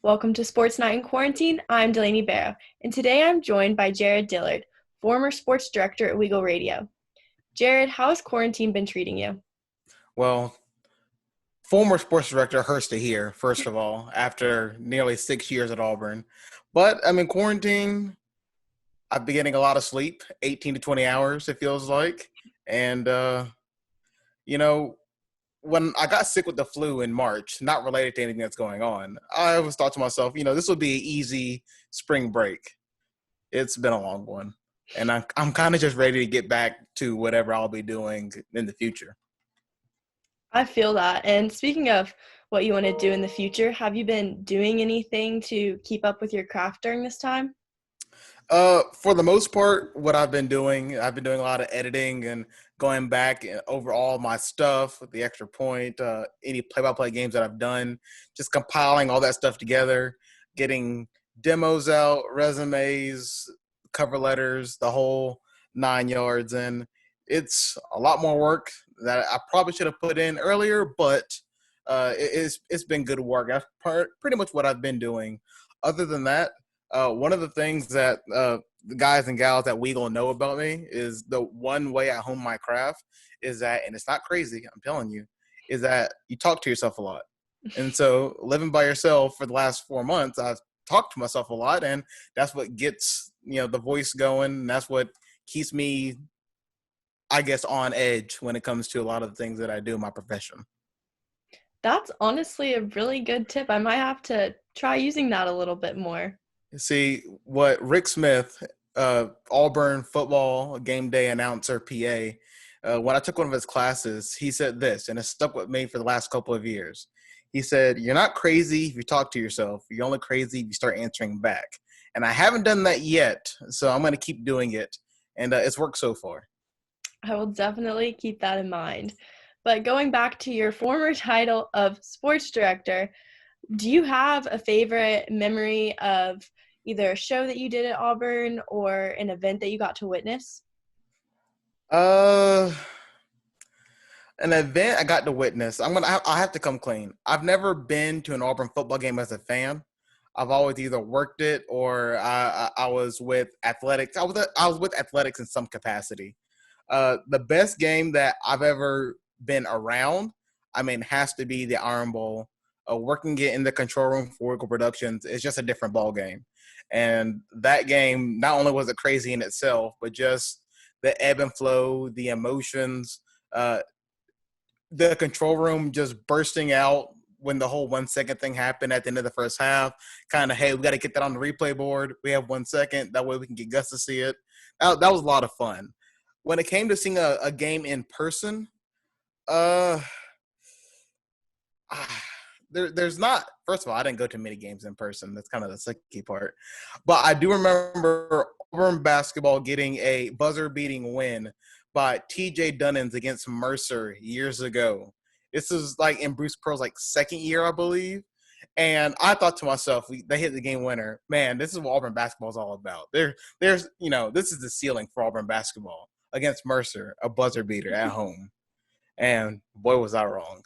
Welcome to Sports Night in Quarantine. I'm Delaney Barrow, and today I'm joined by Jared Dillard, former sports director at Weagle Radio. Jared, how has quarantine been treating you? Well, former sports director hurts to hear, first of all, after nearly 6 years at Auburn. But I'm in quarantine. I've been getting a lot of sleep, 18 to 20 hours, it feels like. And, you know, when I got sick with the flu in March, not related to anything that's going on, I always thought to myself, this will be an easy spring break. It's been a long one. And I'm kind of just ready to get back to whatever I'll be doing in the future. I feel that. And speaking of what you want to do in the future, have you been doing anything to keep up with your craft during this time? For the most part, what I've been doing a lot of editing and going back over all my stuff with the extra point, any play-by-play games that I've done, just compiling all that stuff together, getting demos out, resumes, cover letters, the whole 9 yards. And it's a lot more work that I probably should have put in earlier, but it's been good work. That's pretty much what I've been doing. Other than that, one of the things that the guys and gals at Weagle know about me is the one way I hone my craft is that, and it's not crazy, I'm telling you, is that you talk to yourself a lot. And so living by yourself for the last 4 months, I've talked to myself a lot, and that's what gets, the voice going. And that's what keeps me, I guess, on edge when it comes to a lot of the things that I do in my profession. That's honestly a really good tip. I might have to try using that a little bit more. See, what Rick Smith, Auburn football game day announcer, PA, when I took one of his classes, he said this, and it stuck with me for the last couple of years. He said, "You're not crazy if you talk to yourself. You're only crazy if you start answering back." And I haven't done that yet, so I'm going to keep doing it. And it's worked so far. I will definitely keep that in mind. But going back to your former title of sports director, do you have a favorite memory of either a show that you did at Auburn or an event that you got to witness? Uh, an event I got to witness. I have to come clean. I've never been to an Auburn football game as a fan. I've always either worked it or I was with athletics. I was with athletics in some capacity. The best game that I've ever been around, has to be the Iron Bowl. Working it in the control room for Oracle Productions is just a different ball game. And that game, not only was it crazy in itself, but just the ebb and flow, the emotions, uh, the control room just bursting out when the whole 1 second thing happened at the end of the first half. Kind of, hey, we got to get that on the replay board. We have 1 second. That way we can get Gus to see it. That was a lot of fun. When it came to seeing a game in person, uh, there's not. First of all, I didn't go to many games in person. That's kind of the sucky part. But I do remember Auburn basketball getting a buzzer-beating win by T.J. Dunnins against Mercer years ago. This was like in Bruce Pearl's second year, I believe. And I thought to myself, they hit the game winner. Man, this is what Auburn basketball is all about. This is the ceiling for Auburn basketball against Mercer, a buzzer beater at home. And boy, was I wrong.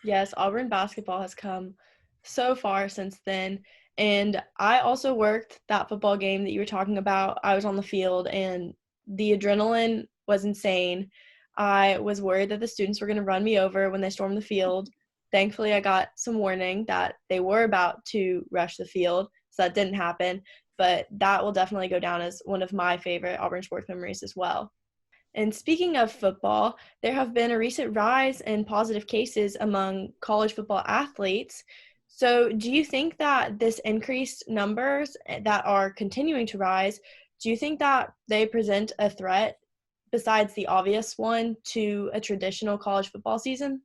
Yes, Auburn basketball has come so far since then. And I also worked that football game that you were talking about. I was on the field and the adrenaline was insane. I was worried that the students were going to run me over when they stormed the field. Thankfully, I got some warning that they were about to rush the field, so that didn't happen. But that will definitely go down as one of my favorite Auburn sports memories as well. And speaking of football, there have been a recent rise in positive cases among college football athletes. So, do you think that this increased numbers that are continuing to rise, do you think that they present a threat besides the obvious one to a traditional college football season?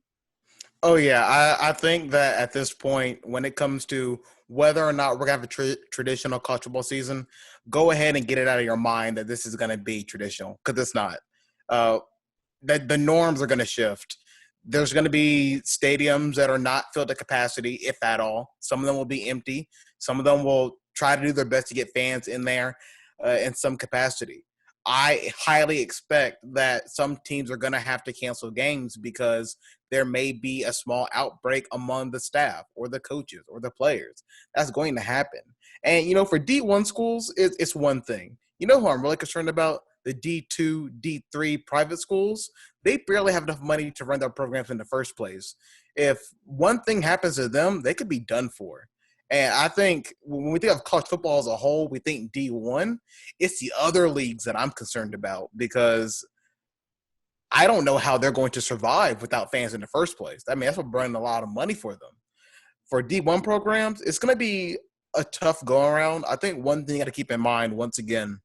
Oh yeah, I think that at this point, when it comes to whether or not we're gonna have a traditional college football season, go ahead and get it out of your mind that this is gonna be traditional, because it's not. Uh, the norms are gonna shift. There's gonna be stadiums that are not filled to capacity, if at all. Some of them will be empty. Some of them will try to do their best to get fans in there in some capacity. I highly expect that some teams are going to have to cancel games because there may be a small outbreak among the staff or the coaches or the players. That's going to happen. And, for D1 schools, it's one thing. You know who I'm really concerned about? The D2, D3 private schools. They barely have enough money to run their programs in the first place. If one thing happens to them, they could be done for. And I think when we think of college football as a whole, we think D1. It's the other leagues that I'm concerned about because I don't know how they're going to survive without fans in the first place. I mean, that's what bringing a lot of money for them. For D1 programs, it's going to be a tough go around. I think one thing you got to keep in mind once again,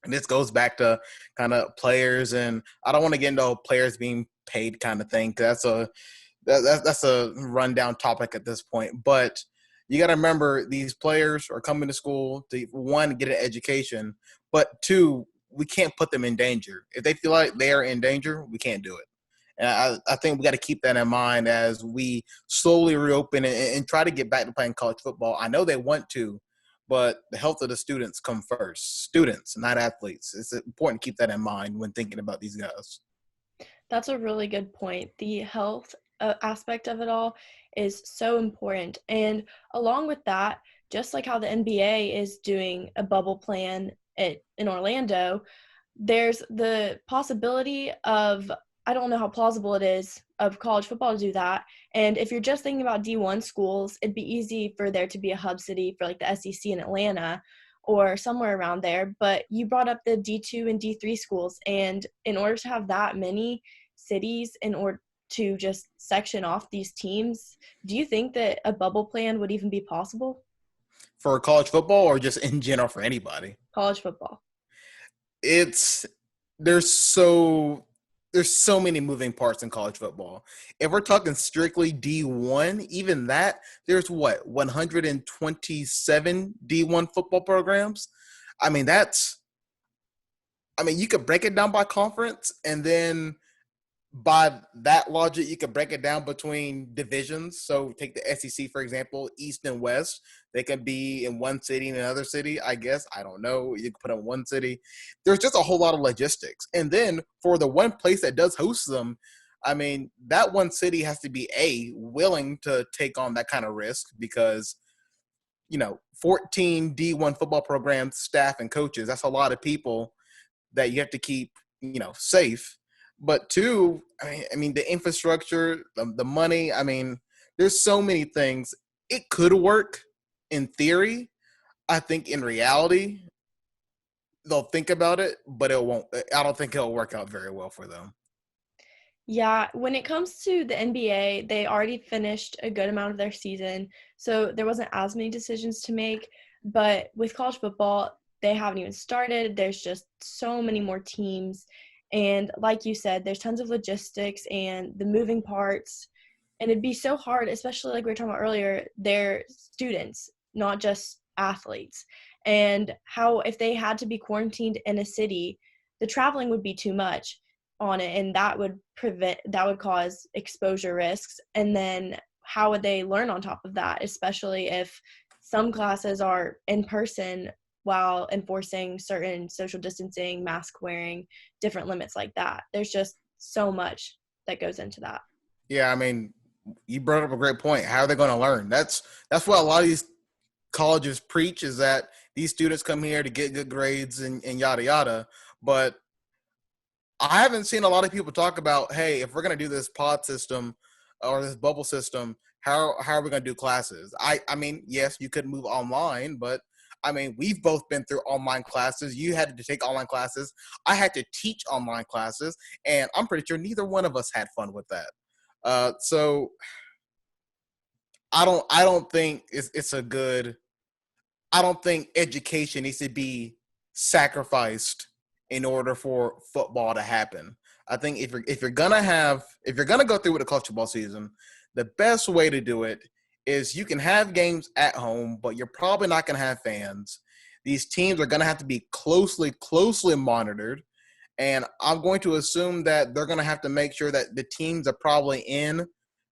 and this goes back to kind of players, and I don't want to get into players being paid kind of thing because that's a rundown topic at this point. But you got to remember these players are coming to school to, one, get an education, but two, we can't put them in danger. If they feel like they are in danger, we can't do it. And I think we got to keep that in mind as we slowly reopen and try to get back to playing college football. I know they want to, but the health of the students come first. Students, not athletes. It's important to keep that in mind when thinking about these guys. That's a really good point. The health aspect of it all is so important. And along with that, just like how the NBA is doing a bubble plan in Orlando, there's the possibility of, I don't know how plausible it is, of college football to do that. And if you're just thinking about D1 schools, it'd be easy for there to be a hub city for like the SEC in Atlanta or somewhere around there. But you brought up the D2 and D3 schools. And in order to have that many cities in order to just section off these teams, do you think that a bubble plan would even be possible? For college football or just in general for anybody? College football. It's there's so many moving parts in college football. If we're talking strictly D1, even that, there's 127 D1 football programs. I mean, you could break it down by conference, and then by that logic, you could break it down between divisions. So take the SEC, for example, East and West. They can be in one city and another city, I guess. I don't know. You can put in one city. There's just a whole lot of logistics. And then for the one place that does host them, I mean, that one city has to be, willing to take on that kind of risk because, 14 D1 football programs, staff, and coaches, that's a lot of people that you have to keep, safe. But two, I mean, the infrastructure, the money. I mean, there's so many things. It could work in theory. I think in reality, they'll think about it, but it won't. I don't think it'll work out very well for them. Yeah, when it comes to the NBA, they already finished a good amount of their season, so there wasn't as many decisions to make. But with college football, they haven't even started. There's just so many more teams. And like you said, there's tons of logistics and the moving parts. And it'd be so hard, especially like we were talking about earlier, they're students, not just athletes. And how if they had to be quarantined in a city, the traveling would be too much on it, and that would cause exposure risks. And then how would they learn on top of that, especially if some classes are in person while enforcing certain social distancing, mask wearing, different limits like that. There's just so much that goes into that. Yeah, I mean, you brought up a great point. How are they going to learn? That's what a lot of these colleges preach, is that these students come here to get good grades and yada yada. But I haven't seen a lot of people talk about, hey, if we're going to do this pod system or this bubble system, how are we going to do classes? I mean, yes, you could move online, but I mean, we've both been through online classes. You had to take online classes. I had to teach online classes, and I'm pretty sure neither one of us had fun with that. So I don't think it's a good. I don't think education needs to be sacrificed in order for football to happen. I think if you're gonna go through with a college football season, the best way to do it is you can have games at home, but you're probably not gonna have fans. These teams are gonna have to be closely monitored, and I'm going to assume that they're gonna have to make sure that the teams are probably in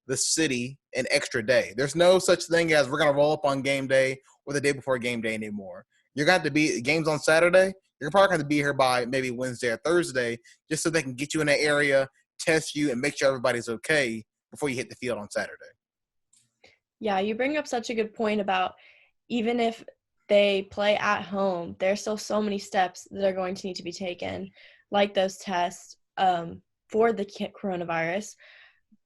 the city an extra day. There's no such thing as we're gonna roll up on game day or the day before game day anymore. You're going to have to be games on Saturday. you're probably going to be here by maybe Wednesday or Thursday, just so they can get you in that area, test you, and make sure everybody's okay before you hit the field on Saturday. Yeah, you bring up such a good point about even if they play at home, there's still so many steps that are going to need to be taken, like those tests for the coronavirus.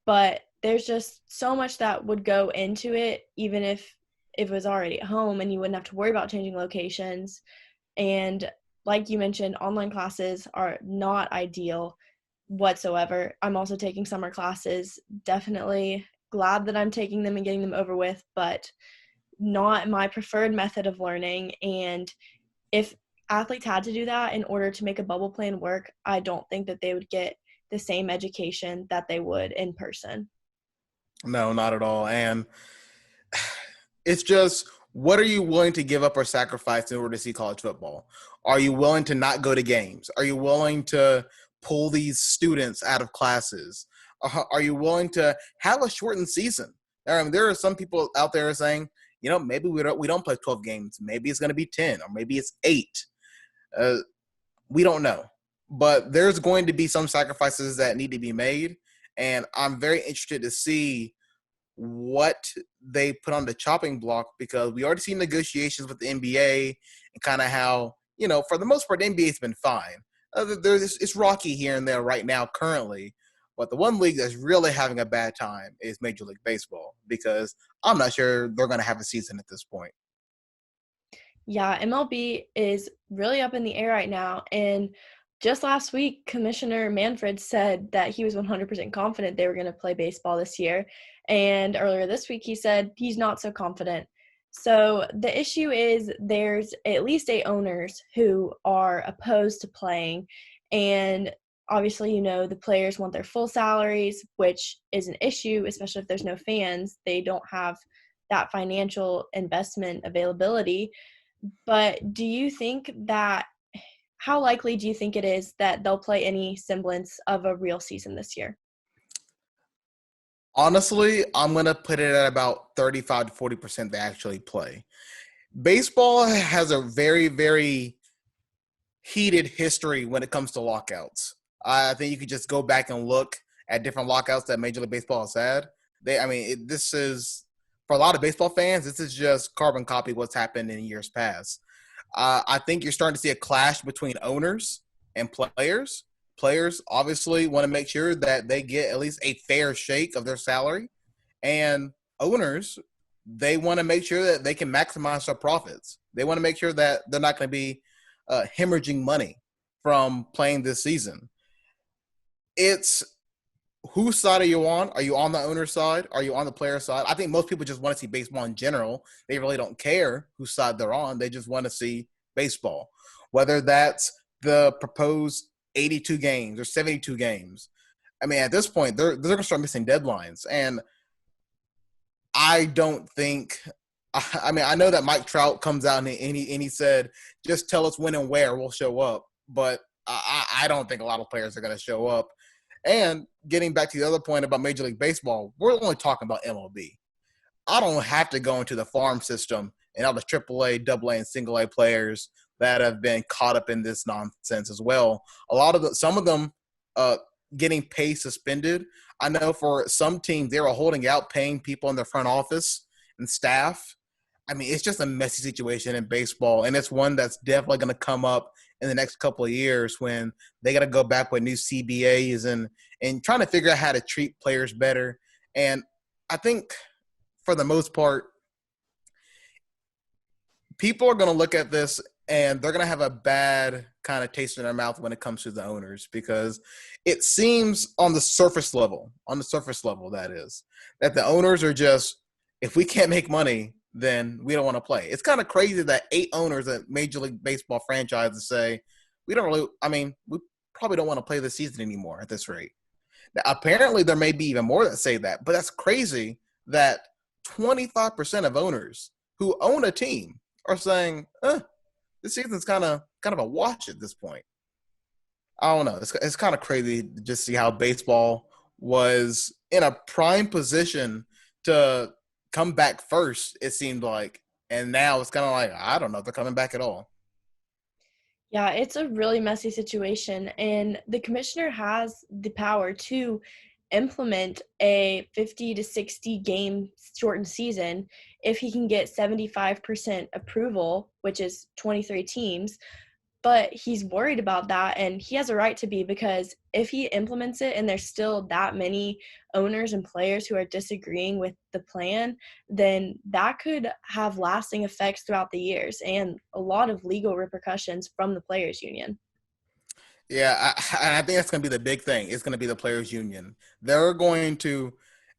But there's just so much that would go into it, even if it was already at home and you wouldn't have to worry about changing locations. And like you mentioned, online classes are not ideal whatsoever. I'm also taking summer classes, definitely glad that I'm taking them and getting them over with, but not my preferred method of learning. And if athletes had to do that in order to make a bubble plan work, I don't think that they would get the same education that they would in person. No, not at all. And it's just, what are you willing to give up or sacrifice in order to see college football? Are you willing to not go to games? Are you willing to pull these students out of classes? Are you willing to have a shortened season? There are some people out there saying, maybe we don't play 12 games. Maybe it's going to be 10, or maybe it's 8. We don't know. But there's going to be some sacrifices that need to be made. And I'm very interested to see what they put on the chopping block, because we already see negotiations with the NBA and kind of how, for the most part, the NBA has been fine. It's rocky here and there right now currently. But the one league that's really having a bad time is Major League Baseball, because I'm not sure they're going to have a season at this point. Yeah, MLB is really up in the air right now. And just last week, Commissioner Manfred said that he was 100% confident they were going to play baseball this year. And earlier this week, he said he's not so confident. So the issue is there's at least 8 owners who are opposed to playing. And obviously, the players want their full salaries, which is an issue, especially if there's no fans. They don't have that financial investment availability. But do you think that how likely do you think it is that they'll play any semblance of a real season this year? Honestly, I'm going to put it at about 35 to 40% they actually play. Baseball has a very, very heated history when it comes to lockouts. I think you could just go back and look at different lockouts that Major League Baseball has had. This is, for a lot of baseball fans, this is just carbon copy what's happened in years past. I think you're starting to see a clash between owners and players. Players obviously want to make sure that they get at least a fair shake of their salary. And owners, they want to make sure that they can maximize their profits. They want to make sure that they're not going to be hemorrhaging money from playing this season. It's, whose side are you on? Are you on the owner's side? Are you on the player side? I think most people just want to see baseball in general. They really don't care whose side they're on. They just want to see baseball, whether that's the proposed 82 games or 72 games. At this point, they're going to start missing deadlines. And I don't think – I know that Mike Trout comes out and he said, just tell us when and where we'll show up. But I don't think a lot of players are going to show up. And getting back to the other point about Major League Baseball, we're only talking about MLB. I don't have to go into the farm system and all the AAA, AA, and single A players that have been caught up in this nonsense as well. Some of them getting pay suspended. I know for some teams, they were holding out paying people in their front office and staff. It's just a messy situation in baseball, and it's one that's definitely going to come up in the next couple of years when they got to go back with new CBAs and trying to figure out how to treat players better. And I think for the most part, people are going to look at this and they're going to have a bad kind of taste in their mouth when it comes to the owners, because it seems on the surface level, that is, that the owners are just, if we can't make money, then we don't want to play. It's kind of crazy that 8 owners at Major League Baseball franchises say, we probably don't want to play this season anymore at this rate. Now, apparently there may be even more that say that, but that's crazy that 25% of owners who own a team are saying, this season's kind of a wash at this point. I don't know. It's kind of crazy to just see how baseball was in a prime position to come back first, it seemed like. And now it's kind of like, I don't know if they're coming back at all. Yeah, it's a really messy situation, and the commissioner has the power to implement a 50 to 60 game shortened season if he can get 75% approval, which is 23 teams. But he's worried about that, and he has a right to be, because if he implements it and there's still that many owners and players who are disagreeing with the plan, then that could have lasting effects throughout the years and a lot of legal repercussions from the players union. Yeah, I think that's going to be the big thing. It's going to be the players' union. They're going to,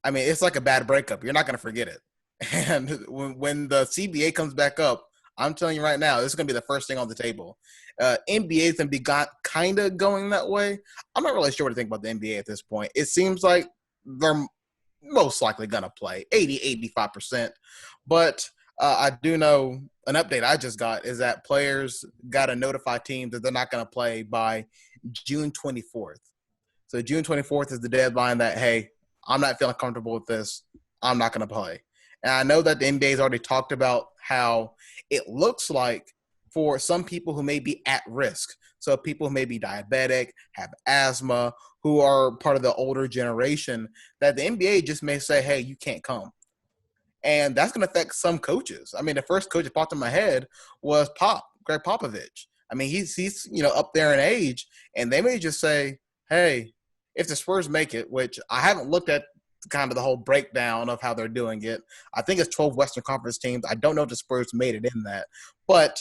I mean, it's like a bad breakup. You're not going to forget it. And when the CBA comes back up, I'm telling you right now, this is going to be the first thing on the table. NBA's going to be kind of going that way. I'm not really sure what to think about the NBA at this point. It seems like they're most likely going to play 85%. But I do know an update I just got is that players got to notify teams that they're not going to play by June 24th. So June 24th is the deadline that, hey, I'm not feeling comfortable with this. I'm not going to play. And I know that the NBA has already talked about how it looks like for some people who may be at risk. So people who may be diabetic, have asthma, who are part of the older generation, that the NBA just may say, hey, you can't come. And that's going to affect some coaches. I mean, the first coach that popped in my head was Greg Popovich. I mean, he's up there in age, and they may just say, hey, if the Spurs make it, which I haven't looked at kind of the whole breakdown of how they're doing it. I think it's 12 Western Conference teams. I don't know if the Spurs made it in that. But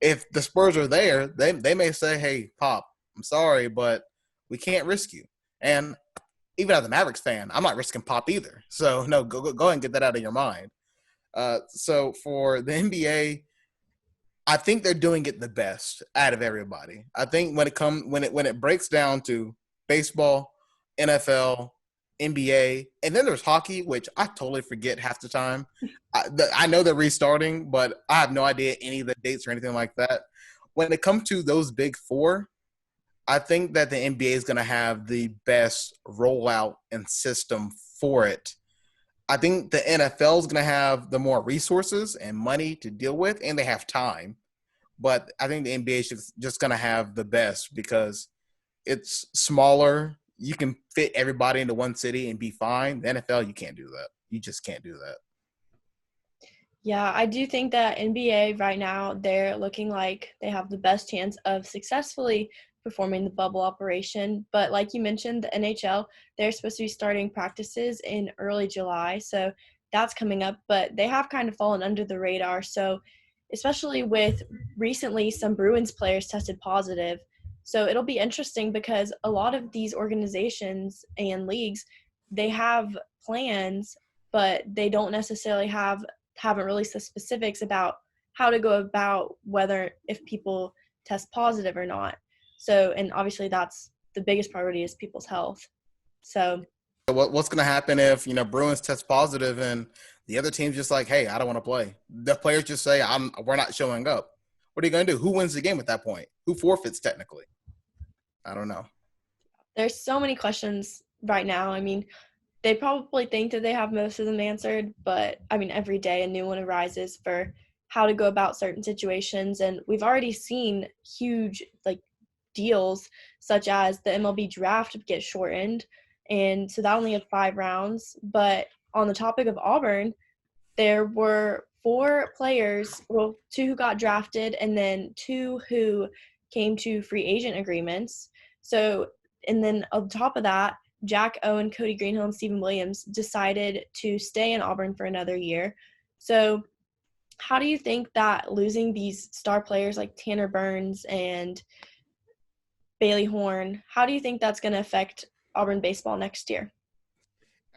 if the Spurs are there, they may say, hey, Pop, I'm sorry, but we can't risk you. And even as a Mavericks fan, I'm not risking Pop either. So, no, go ahead and get that out of your mind. So for the NBA, I think they're doing it the best out of everybody. I think when it breaks down to baseball, NFL, NBA, and then there's hockey, which I totally forget half the time. I know they're restarting, but I have no idea any of the dates or anything like that. When it comes to those big four, I think that the NBA is going to have the best rollout and system for it. I think the NFL is going to have the more resources and money to deal with, and they have time. But I think the NBA is just going to have the best because it's smaller. You can fit everybody into one city and be fine. The NFL, you can't do that. You just can't do that. Yeah, I do think that NBA right now, they're looking like they have the best chance of successfully performing the bubble operation. But like you mentioned, the NHL, they're supposed to be starting practices in early July. So that's coming up, but they have kind of fallen under the radar. So especially with recently some Bruins players tested positive. So it'll be interesting because a lot of these organizations and leagues, they have plans, but they don't necessarily haven't released the specifics about how to go about whether if people test positive or not. So, and obviously that's the biggest priority is people's health. So, What's going to happen if Bruins test positive and the other team's just like, hey, I don't want to play? The players just say, we're not showing up. What are you going to do? Who wins the game at that point? Who forfeits technically? I don't know. there's so many questions right now. I mean, they probably think that they have most of them answered, but I mean, every day a new one arises for how to go about certain situations. And we've already seen huge deals such as the MLB draft get shortened. And so that only had 5 rounds. But on the topic of Auburn, there were 4 players, well, 2 who got drafted and then 2 who came to free agent agreements. So, and then on top of that, Jack Owen, Cody Greenhill, and Stephen Williams decided to stay in Auburn for another year. So, how do you think that losing these star players like Tanner Burns and Bailey Horn, how do you think that's going to affect Auburn baseball next year?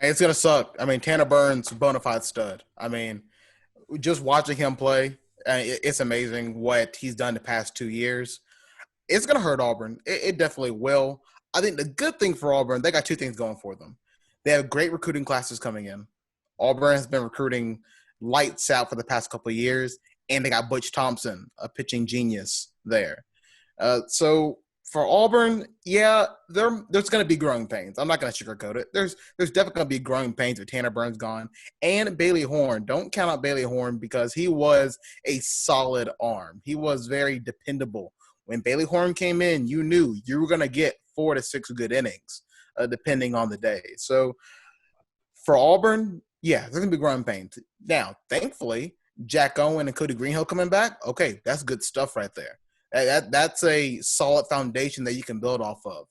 It's going to suck. I mean, Tanner Burns, bona fide stud. I mean, just watching him play, it's amazing what he's done the past 2 years. It's going to hurt Auburn. It definitely will. I think the good thing for Auburn, they got 2 things going for them. They have great recruiting classes coming in. Auburn has been recruiting lights out for the past couple of years, and they got Butch Thompson, a pitching genius there. So for Auburn, yeah, there's going to be growing pains. I'm not going to sugarcoat it. There's definitely going to be growing pains with Tanner Burns gone and Bailey Horn. Don't count out Bailey Horn because he was a solid arm. He was very dependable When Bailey Horn came in, you knew you were going to get 4 to 6 good innings, depending on the day. So for Auburn, yeah, there's going to be growing pains. Now, thankfully, Jack Owen and Cody Greenhill coming back, okay, that's good stuff right there. That's a solid foundation that you can build off of.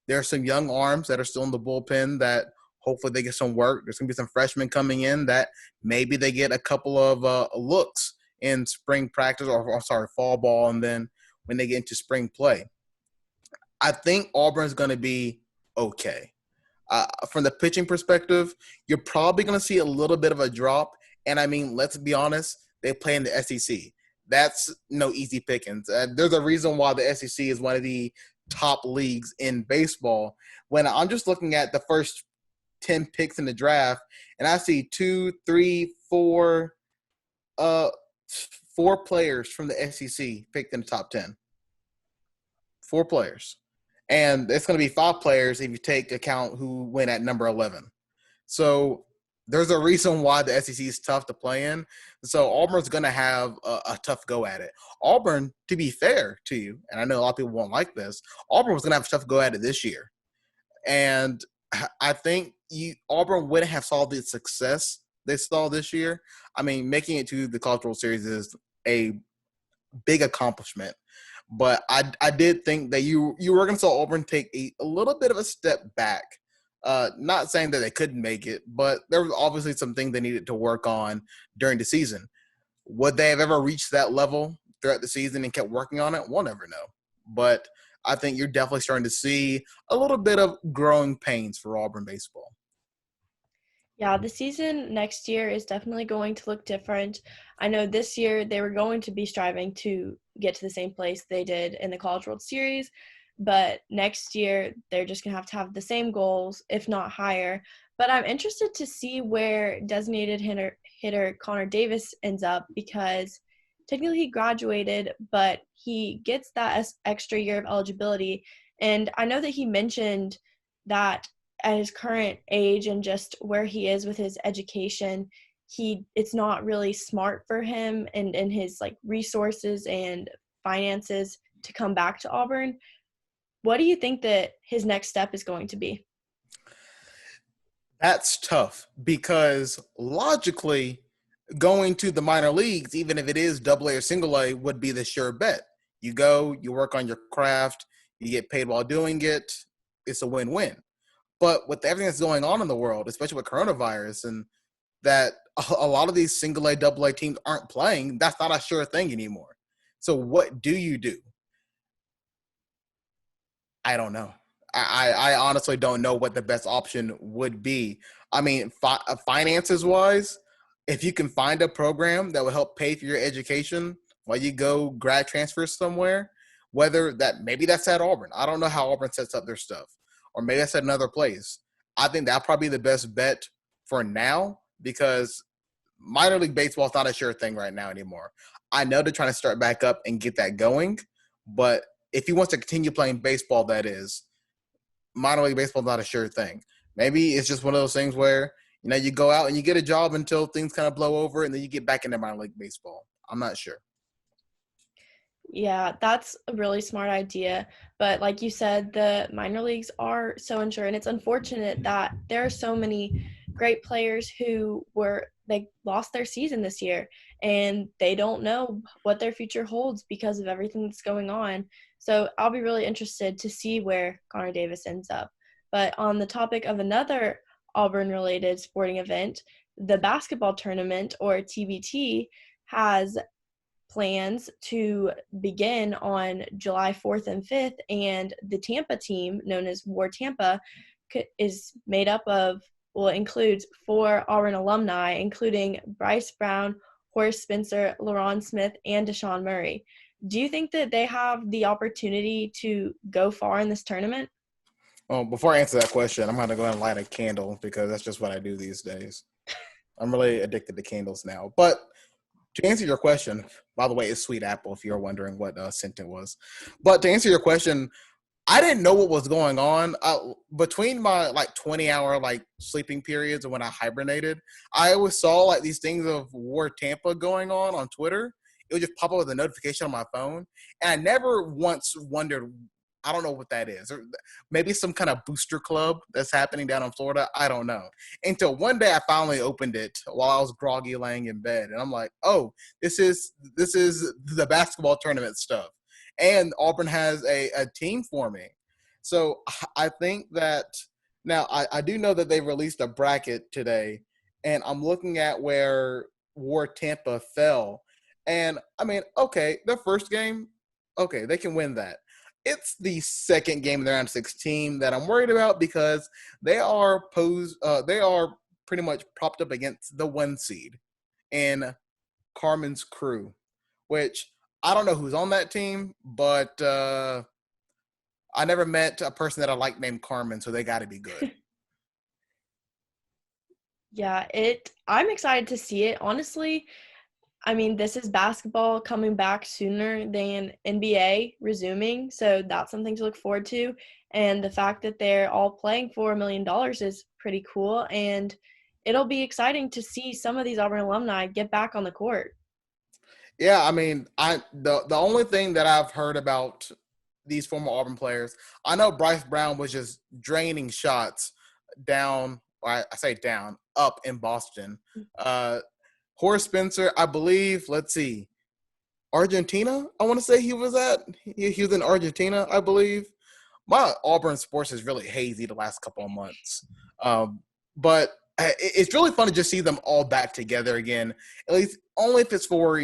There are some young arms that are still in the bullpen that hopefully they get some work. There's going to be some freshmen coming in that maybe they get a couple of looks in spring practice or fall ball, and then when they get into spring play. I think Auburn's going to be okay. From the pitching perspective, you're probably going to see a little bit of a drop. And, I mean, let's be honest, they play in the SEC. That's no easy pickings. There's a reason why the SEC is one of the top leagues in baseball. When I'm just looking at the first 10 picks in the draft, and I see 2, 3, 4 players from the SEC picked in the top 10. 4 players. And it's going to be 5 players if you take account who went at number 11. So there's a reason why the SEC is tough to play in. So Auburn's going to have a tough go at it. Auburn, to be fair to you, and I know a lot of people won't like this, Auburn was going to have a tough go at it this year. And I think Auburn wouldn't have saw the success they saw this year. I mean, making it to the College World Series is a big accomplishment. But I did think that you were going to saw Auburn take a little bit of a step back. Not saying that they couldn't make it, but there was obviously some things they needed to work on during the season. Would they have ever reached that level throughout the season and kept working on it? We'll never know. But I think you're definitely starting to see a little bit of growing pains for Auburn baseball. Yeah, the season next year is definitely going to look different. I know this year they were going to be striving to get to the same place they did in the College World Series, but next year they're just going to have the same goals, if not higher. But I'm interested to see where designated hitter Connor Davis ends up, because technically he graduated, but he gets that extra year of eligibility. And I know that he mentioned that at his current age and just where he is with his education, it's not really smart for him and his like resources and finances to come back to Auburn. What do you think that his next step is going to be? That's tough because logically going to the minor leagues, even if it is AA or single A, would be the sure bet. You go, you work on your craft, you get paid while doing it. It's a win-win. But with everything that's going on in the world, especially with coronavirus, and that a lot of these single A, AA teams aren't playing, that's not a sure thing anymore. So what do you do? I don't know. I honestly don't know what the best option would be. I mean, finances-wise, if you can find a program that will help pay for your education while you go grad transfer somewhere, maybe that's at Auburn. I don't know how Auburn sets up their stuff. Or maybe that's at another place. I think that'll probably be the best bet for now, because minor league baseball is not a sure thing right now anymore. I know they're trying to start back up and get that going, but if he wants to continue playing baseball, that is, minor league baseball is not a sure thing. Maybe it's just one of those things where, you go out and you get a job until things kind of blow over, and then you get back into minor league baseball. I'm not sure. Yeah, that's a really smart idea. But like you said, the minor leagues are so unsure, and it's unfortunate that there are so many great players they lost their season this year, and they don't know what their future holds because of everything that's going on. So I'll be really interested to see where Connor Davis ends up. But on the topic of another Auburn-related sporting event, the basketball tournament, or TBT, has plans to begin on July 4th and 5th, and the Tampa team, known as War Tampa, is made up of, includes 4 Auburn alumni, including Bryce Brown, Horace Spencer, LaRon Smith, and Deshaun Murray. Do you think that they have the opportunity to go far in this tournament? Well, before I answer that question, I'm going to go ahead and light a candle, because that's just what I do these days. I'm really addicted to candles now. But to answer your question, by the way, it's Sweet Apple, if you're wondering what scent it was. But to answer your question, I didn't know what was going on. Between my 20-hour sleeping periods and when I hibernated, I always saw these things of War Tampa going on Twitter. it would just pop up with a notification on my phone. And I never once wondered, I don't know what that is. Or maybe some kind of booster club that's happening down in Florida. I don't know. Until one day I finally opened it while I was groggy laying in bed. And I'm like, oh, this is the basketball tournament stuff. And Auburn has a team forming. So I think that now I do know that they released a bracket today, and I'm looking at where War Tampa fell. And I mean, okay, their first game, okay, they can win that. It's the second game of the round 16 that I'm worried about because they are pretty much propped up against the 1 seed in Carmen's crew, which I don't know who's on that team, but I never met a person that I like named Carmen, so they got to be good. Yeah, I'm excited to see it. Honestly, I mean, this is basketball coming back sooner than NBA resuming, so that's something to look forward to. And the fact that they're all playing for $1 million is pretty cool, and it'll be exciting to see some of these Auburn alumni get back on the court. Yeah, I mean, the only thing that I've heard about these former Auburn players, I know Bryce Brown was just draining shots down. I say down, up in Boston. Horace Spencer, I believe. Let's see, Argentina. I want to say he was at. He was in Argentina, I believe. My Auburn sports is really hazy the last couple of months, but it's really fun to just see them all back together again. At least only if it's for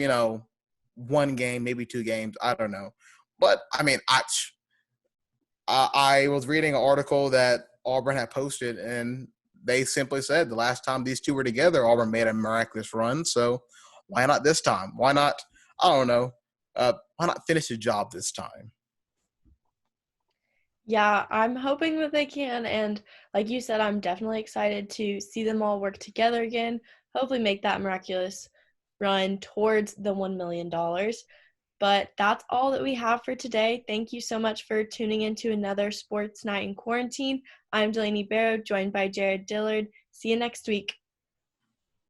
one game, maybe 2 games. I don't know, but I mean, I was reading an article that Auburn had posted, and they simply said the last time these two were together, Auburn made a miraculous run. So why not this time? Why not? I don't know. Why not finish the job this time? Yeah, I'm hoping that they can. And like you said, I'm definitely excited to see them all work together again, hopefully make that miraculous run towards the $1 million. But that's all that we have for today. Thank you so much for tuning into another Sports Night in Quarantine. I'm Delaney Barrow, joined by Jared Dillard. See you next week.